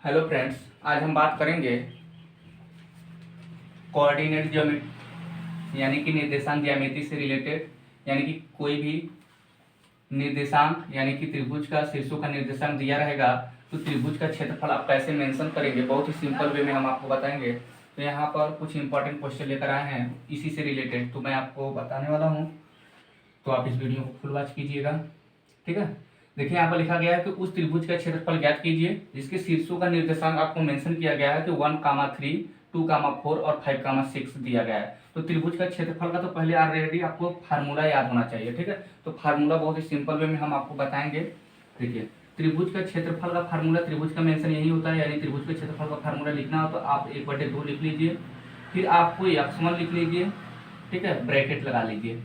Hello friends, आज हम बात करेंगे कोऑर्डिनेट ज्योमेट्री यानी कि निर्देशांक ज्यामिति से रिलेटेड। यानी कि कोई भी निर्देशांक यानी कि त्रिभुज का शीर्षों का निर्देशांक दिया रहेगा तो त्रिभुज का क्षेत्रफल आप कैसे मेंशन करेंगे, बहुत ही सिंपल वे में हम आपको बताएंगे। तो यहाँ पर कुछ इंपॉर्टेंट क्वेश्चन लेकर आए हैं इसी से रिलेटेड, तो मैं आपको बताने वाला हूँ, तो आप इस वीडियो को फुल वॉच कीजिएगा। ठीक है, देखिए यहाँ पर लिखा गया है कि उस त्रिभुज का क्षेत्रफल ज्ञात कीजिए जिसके शीर्षों का निर्देशांक आपको मेंशन किया गया है कि 1,3, 2,4 और 5,6 दिया गया है। तो त्रिभुज का क्षेत्रफल का तो पहले ऑलरेडी आपको फार्मूला याद होना चाहिए। ठीक है, तो फार्मूला बहुत ही सिंपल वे में हम आपको बताएंगे। देखिए, त्रिभुज का क्षेत्रफल का फार्मूला, त्रिभुज का मेंशन यही होता है, यानी त्रिभुज के क्षेत्रफल का फार्मूला लिखना हो तो आप 1/2 लिख लीजिए, फिर आपको x1 लिख लीजिए, ठीक है, ब्रैकेट लगा लीजिए,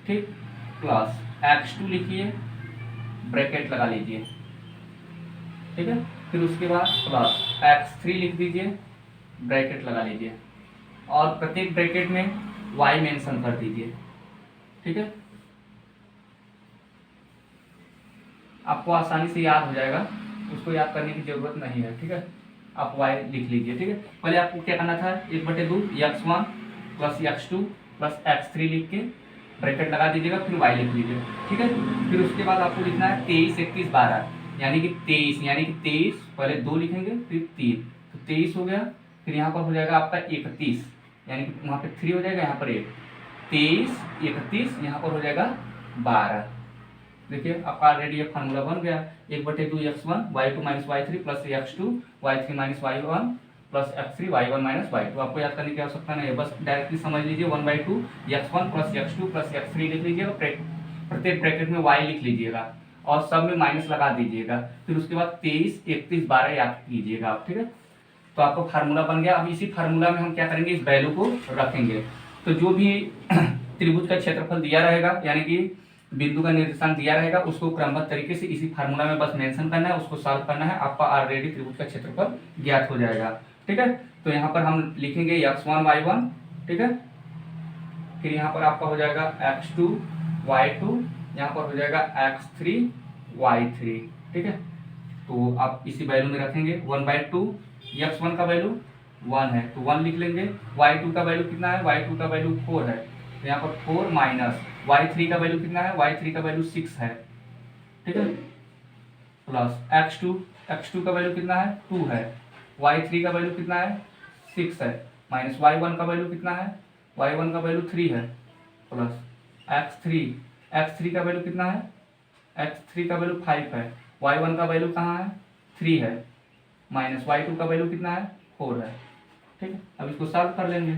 ठीक, प्लस x2 लिखिए, ब्रैकेट लगा लीजिए, ठीक है, फिर उसके बाद प्लस x3 लिख दीजिए, ब्रैकेट लगा लीजिए, और प्रत्येक ब्रैकेट में y मेंशन कर दीजिए। ठीक है, आपको आसानी से याद हो जाएगा, उसको याद करने की जरूरत नहीं है। ठीक है, आप y लिख लीजिए। ठीक है, पहले आपको क्या करना था, 1/2 x1 plus x2 plus x3 लिख के ब्रैकेट लगा दीजिएगा, फिर y लिख लीजिए। ठीक है, फिर उसके बाद आपको लिखना है 23, 31, 12 यानी कि 23, पहले 2 लिखेंगे फिर 3, तो 23 हो गया। फिर यहाँ पर हो जाएगा आपका 31, यानी कि वहाँ पे 3 हो जाएगा, यहाँ पर 1, 23, 31, यहाँ पर हो जाएगा 12। देखिए आपका ऑलरेडी ये फार्मूला बन गया, 1/2 x1 y2 minus y3 plus x2 y3 minus y1 plus x3 y1 minus y2। आपको याद करने की आवश्यकता नहीं है, बस डायरेक्टली समझ लीजिए 1/2 x1 plus x2 plus x3 लिख लीजिएगा, प्रत्येक ब्रैकेट में y लिख लीजिएगा और सब में माइनस लगा दीजिएगा। फिर उसके बाद 23, 31, 12 याद कीजिएगा आप। ठीक है, तो आपको फार्मूला बन गया। अब इसी फार्मूला में हम क्या करेंगे, इस वैल्यू को रखेंगे। तो जो भी त्रिभुज का क्षेत्रफल दिया रहेगा यानी कि बिंदु का निर्देशांक दिया रहेगा, उसको क्रमबद्ध तरीके से इसी फार्मूला में बस मेंशन करना है, उसको सॉल्व करना है, आपका ऑलरेडी त्रिभुज का क्षेत्रफल ज्ञात हो जाएगा। ठीक है, तो यहाँ पर हम लिखेंगे x1 y1, ठीक है, फिर यहाँ पर आपका हो जाएगा x2 y2, यहाँ पर हो जाएगा x3 y3। ठीक है, तो आप इसी वैल्यू में रखेंगे 1/2, x1 का वैल्यू 1 है तो 1 लिख लेंगे, y2 का वैल्यू कितना है, y2 का वैल्यू 4 है, तो यहाँ पर 4 माइनस y3 का वैल्यू कितना है, y3 का वैल्यू 6 है। ठीक है, प्लस x2 का वैल्यू कितना है, 2 है, y3 का वैल्यू कितना है, 6 है, माइनस y1 का वैल्यू कितना है, y1 का वैल्यू 3 है, प्लस x3 का वैल्यू कितना है, x3 का वैल्यू 5 है, y1 का वैल्यू कहाँ है, 3 है, माइनस y2 का वैल्यू कितना है, 4 है। ठीक है, अब इसको सॉल्व कर लेंगे,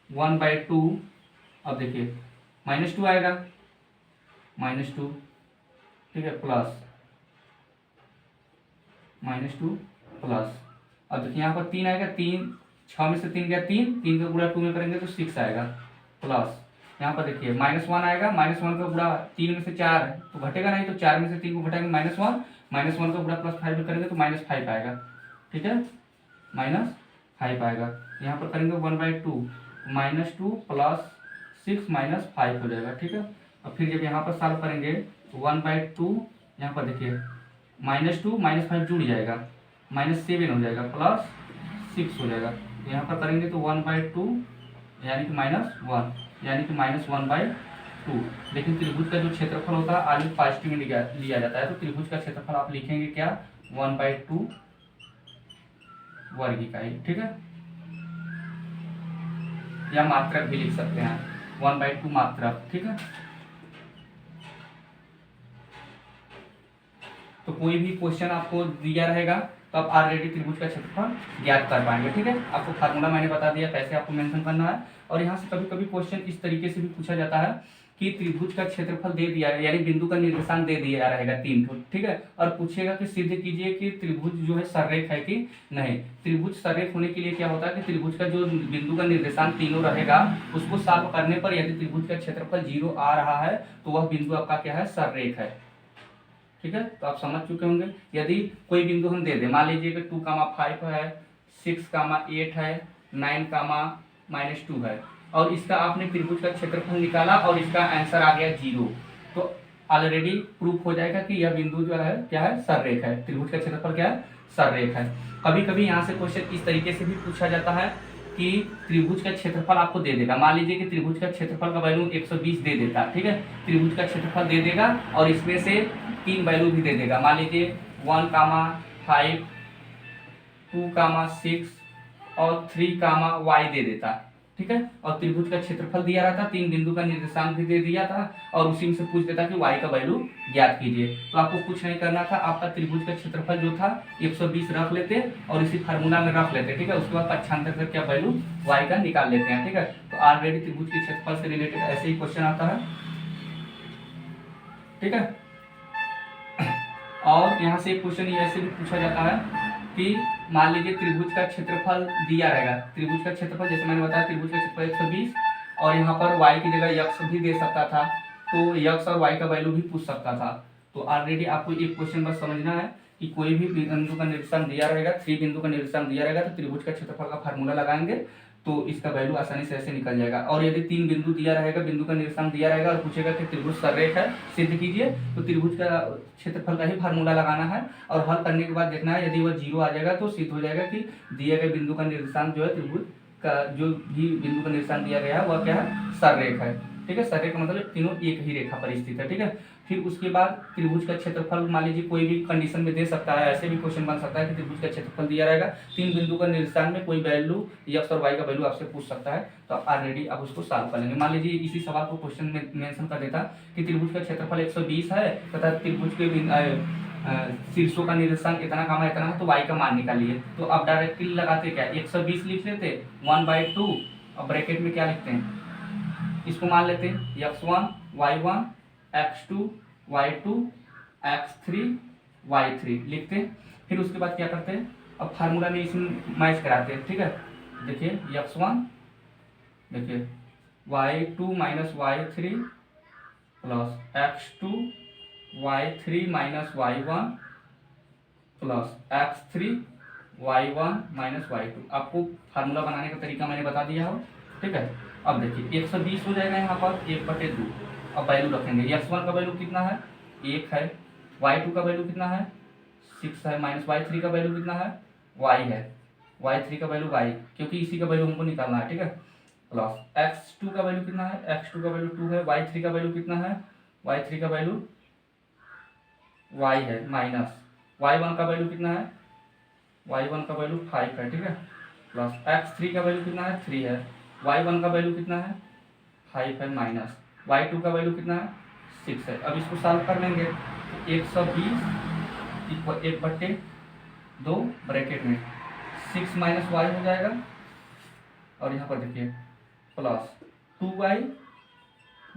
1/2, अब देखिए -2 आएगा, -2, ठीक है, प्लस -2 प्लस, अब देखिए यहाँ पर 3 आएगा, 3 6 में से 3 गया 3 का गुणा 2 में करेंगे तो 6 आएगा, प्लस यहाँ पर देखिए -1 आएगा, -1 का गुणा 3 में से 4 है तो घटेगा नहीं, तो 4 में से 3 को घटाएंगे -1 का गुणा +5 में करेंगे तो -5 आएगा। ठीक है, -5 आएगा, यहाँ पर करेंगे 1/2, -2 प्लस 6 माइनस 5 हो जाएगा। ठीक है, और फिर जब यहाँ पर सॉल्व करेंगे 1/2, यहाँ पर देखिए -2 -5 जुड़ जाएगा, -7 हो जाएगा, प्लस 6 हो जाएगा, यहाँ पर करेंगे तो 1/2 यानी कि -1 यानी कि -1/2। लेकिन त्रिभुज का जो क्षेत्रफल होता है आगे पॉजिटिव में लिया जाता है, तो त्रिभुज का क्षेत्रफल आप लिखेंगे क्या, 1/2 वर्ग इकाई। ठीक है, या मात्रक भी लिख सकते हैं, 1/2 मात्रक। ठीक है, तो कोई भी क्वेश्चन आपको दिया रहेगा तो आप ऑलरेडी त्रिभुज का क्षेत्रफल ज्ञात कर पाएंगे। ठीक है, आपको फार्मूला मैंने बता दिया कैसे आपको मेंशन करना है। और यहाँ से कभी कभी क्वेश्चन इस तरीके से भी पूछा जाता है कि त्रिभुज का क्षेत्रफल दे दिया है, यानी बिंदु का निर्देशांक दे दिया रहेगा 3 ठो, ठीक है, और पूछेगा कि सिद्ध कीजिए कि त्रिभुज जो है सररेख है कि नहीं। त्रिभुज सररेख होने के लिए क्या होता है कि त्रिभुज का जो बिंदु का निर्देशांक तीनों रहेगा उसको सॉल्व करने पर यदि त्रिभुज का क्षेत्रफल 0 आ रहा है तो वह बिंदु आपका क्या है, सररेख है। ठीक है, तो आप समझ चुके होंगे। यदि कोई बिंदु हम दे दें, मान लीजिए कि 2,5 है, 6,8 है, 9,-2 है, और इसका आपने त्रिभुज का क्षेत्रफल निकाला और इसका आंसर आ गया 0, तो ऑलरेडी प्रूफ हो जाएगा कि यह बिंदु जो है क्या है, सररेखा है। त्रिभुज का क्षेत्रफल क्या है, सररेखा है। कभी कभी यहाँ से क्वेश्चन इस तरीके से भी पूछा जाता है कि त्रिभुज का क्षेत्रफल आपको दे देगा। मान लीजिए कि त्रिभुज का क्षेत्रफल का वैल्यू 120 दे देता है, ठीक है। त्रिभुज का क्षेत्रफल दे देगा और इसमें से 3 वैल्यू भी दे देगा। मान लीजिए 1, 5, 2, 6 और 3, y दे देता, ठीक है। और त्रिभुज का क्षेत्रफल दिया रहता, 3 बिंदु का निर्देशांक भी दे दिया था और उसी में से पूछ देता कि y का वैल्यू ज्ञात कीजिए। तो आपको कुछ नहीं करना था, आपका त्रिभुज का क्षेत्रफल जो था 120 रख लेते और इसी फार्मूला में रख लेते, ठीक है। उसके बाद पक्षांतर करके आप वैल्यू y का निकाल लेते हैं, ठीक है। तो ऑलरेडी त्रिभुज के क्षेत्रफल से रिलेटेड ऐसे ही क्वेश्चन आता है, ठीक है। और यहाँ से एक क्वेश्चन ऐसे भी पूछा जाता है कि मान लीजिए त्रिभुज का क्षेत्रफल दिया रहेगा। त्रिभुज का क्षेत्रफल जैसे मैंने बताया, त्रिभुज का क्षेत्रफल 120 और यहाँ पर y की जगह यक्ष भी दे सकता था, तो यक्ष और y का वैल्यू भी पूछ सकता था। तो ऑलरेडी आपको एक क्वेश्चन बस समझना है कि कोई भी बिंदु का निर्देशांक दिया रहेगा, 3 बिंदु का निर्देशांक दिया रहेगा, तो त्रिभुज का क्षेत्रफल का फार्मूला लगाएंगे तो इसका वैल्यू आसानी से ऐसे निकल जाएगा। और यदि 3 बिंदु दिया रहेगा, बिंदु का निर्देशांक दिया रहेगा और पूछेगा कि त्रिभुज सररेख है, सिद्ध कीजिए, तो त्रिभुज का क्षेत्रफल का ही फार्मूला लगाना है और हल करने के बाद देखना है यदि वह 0 आ जाएगा तो सिद्ध हो जाएगा कि दिए गए बिंदु का निर्देशांक जो है, त्रिभुज का जो भी बिंदु का निर्देशांक दिया गया है वह क्या है, सररेख है, ठीक है। सररेख का मतलब तीनों एक ही रेखा पर स्थित है, ठीक है। फिर उसके बाद त्रिभुज का क्षेत्रफल मान लीजिए कोई भी कंडीशन में दे सकता है, ऐसे भी क्वेश्चन बन सकता है कि त्रिभुज का क्षेत्रफल दिया रहेगा, 3 बिंदु का निर्देशांक में कोई वैल्यू x और y का वैल्यू आपसे पूछ सकता है, तो ऑलरेडी आप उसको सॉल्व कर लेंगे। मान लीजिए इसी सवाल को क्वेश्चन में मेंशन कर देता कि त्रिभुज का क्षेत्रफल 120 है तथा त्रिभुज के शीर्षों का निर्देशांक इतना इतना है, तो y का मान निकालिए। तो आप डायरेक्टली लगाते क्या, 120 लिख लेते 1/2 और ब्रैकेट में क्या लिखते हैं, इसको मान लेते x1 y1 x2 y2 x3 y3 लिखते हैं। फिर उसके बाद क्या करते हैं, अब फार्मूला में इसमें मैच कराते हैं, ठीक है। देखिए x1 देखिए y2 minus y3 plus x2 y3 minus y1 plus x3 y1 minus y2। आपको फार्मूला बनाने का तरीका मैंने बता दिया हो, ठीक है। अब देखिए 120 हो जाएगा यहाँ पर 1/2। अब वैल्यू रखेंगे, x1 का वैल्यू कितना है, 1 है, y2 का वैल्यू कितना है, 6 है, माइनस y3 का वैल्यू कितना है, y है, y3 का वैल्यू y, क्योंकि इसी का वैल्यू हमको निकालना है, ठीक है। प्लस x2 का वैल्यू कितना है, x2 का वैल्यू 2 है, y3 का वैल्यू कितना है, y3 का वैल्यू y है, माइनस y1 का वैल्यू कितना है, y1 का वैल्यू 5 है, ठीक है। प्लस x3 का वैल्यू कितना है, 3 है, y1 का वैल्यू कितना है, 5 है, माइनस y2 का वैल्यू कितना है, 6 है। अब इसको सॉल्व कर लेंगे, 120 इक्वल 1/2 ब्रैकेट में 6 माइनस y हो जाएगा और यहाँ पर देखिए प्लस 2y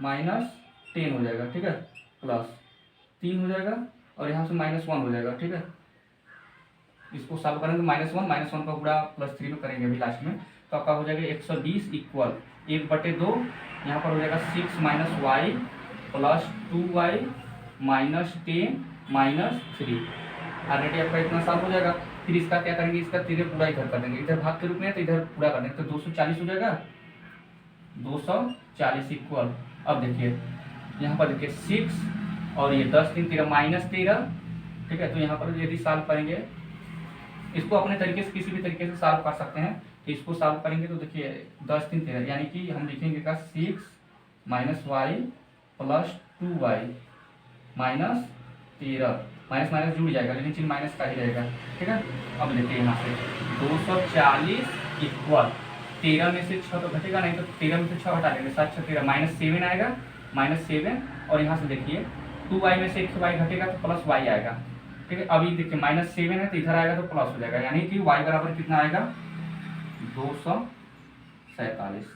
माइनस 10 हो जाएगा, ठीक है। प्लस 3 हो जाएगा और यहाँ से -1 हो जाएगा, ठीक है। इसको सॉल्व करेंगे -1 का पूरा +3 में करेंगे अभी लास्ट में, तो आपका हो जाएगा 120 इक्वल 1/2, यहाँ पर हो जाएगा 6 minus y plus 2y minus 10 minus 3। Already आपका इतना साफ हो जाएगा। फिर इसका क्या करेंगे, इसका तीरे पूरा इधर कर देंगे, इधर भाग के रूप में है तो इधर पूरा कर देंगे, तो 240 हो जाएगा, 240 इक्वल। अब देखिए यहाँ पर देखिए 6 और ये 10 3 13 -13, ठीक है। तो यहाँ पर यदि सॉल्व करेंगे, इसको अपने तरीके से किसी भी तरीके से सॉल्व कर सकते हैं, तो इसको सॉल्व करेंगे तो देखिए 10 3 13, यानी कि हम लिखेंगे का 6 minus y plus 2y minus 13, minus minus जुड़ जाएगा लेकिन चिन्ह माइनस का ही रहेगा, ठीक है। अब देखिए यहाँ से 240 इक्वल 13 में से 6 तो घटेगा नहीं, तो 13 में से 6 हटा देंगे, 7 6 13 -7 आएगा, -7। और यहाँ से देखिए 2y में से 1y घटेगा तो प्लस y आएगा, ठीक है। अभी देखिए -7 है तो इधर आएगा तो प्लस हो जाएगा, यानी कि y बराबर कितना आएगा, 247।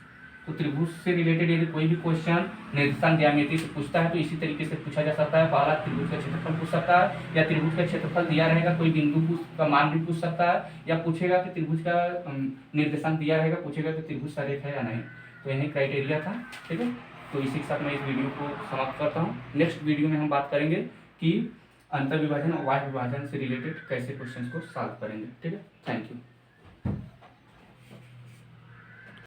तो त्रिभुज से रिलेटेड यदि कोई भी क्वेश्चन निर्देशांक ज्यामिति से पूछता है तो इसी तरीके से पूछा जा सकता है। पहला त्रिभुज का क्षेत्रफल पूछ सकता है, या त्रिभुज का क्षेत्रफल दिया रहेगा कोई बिंदु का मान भी पूछ सकता है, या पूछेगा कि त्रिभुज का निर्देशांक दिया रहेगा, पूछेगा कि त्रिभुज सररेख है या नहीं। तो यही क्राइटेरिया था, ठीक है। तो इसी के साथ मैं इस वीडियो को समाप्त करता हूँ। नेक्स्ट वीडियो में हम बात करेंगे कि अंतर विभाजन और वाह्य विभाजन से रिलेटेड कैसे क्वेश्चन को सॉल्व करेंगे, ठीक है। Thank you.